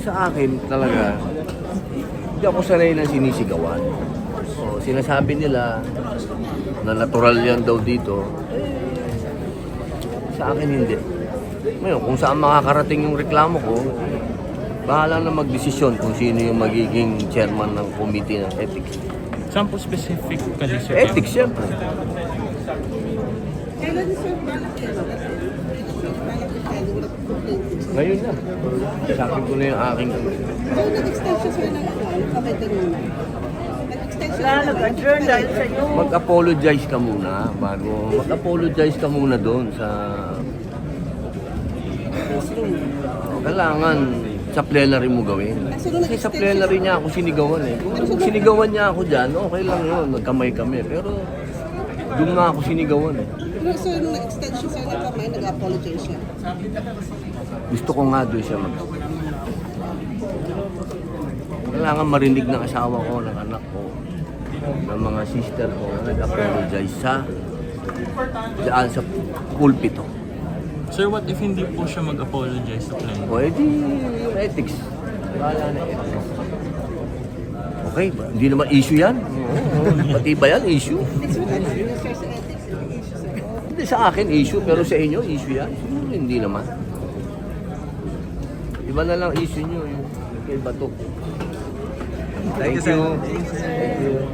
Sa akin talaga, hindi ako sanay ng sinisigawan. O, sinasabi nila na natural yan daw dito. Sa akin hindi. Ngayon, kung saan makakarating yung reklamo ko, bahala na magdesisyon kung sino yung magiging chairman ng committee ng ethics. Saan po specifically, sir? Ethics, siyempre. Kailan sir balak kayo? Ngayon na. Sabi ko na yung aking... So, nag-extension sir ng committee muna. Nag-extension Wala, nag-adjourn dahil sa iyo. Mag-apologize ka muna bago... Mag-apologize ka muna doon sa... Kailangan sa plenary mo gawin. Kasi sa plenary niya ako sinigawan eh. Kung sinigawan niya ako dyan, okay lang yun. Nagkamay kami. Pero doon nga ako sinigawan eh. Pero sir, nung nag-extension sir ng kamay, nag-apologize siya. Gusto ko nga doon siya mag... Kailangan marinig ng asawa ko, ng anak ko, ng mga sister ko na nag-apologize sa daan sa pulpito. Sir, what if hindi po siya mag-apologize sa plan? O edi yung ethics. Wala na ethics. Okay ba? Hindi naman issue yan. Pati ba yan issue? Next week, ano sir sa ethics issue sir? Hindi sa akin issue, pero sa inyo issue yan. Siguro hindi naman. Iba na lang issue nyo yung kay Bato. Thank you. Thank you.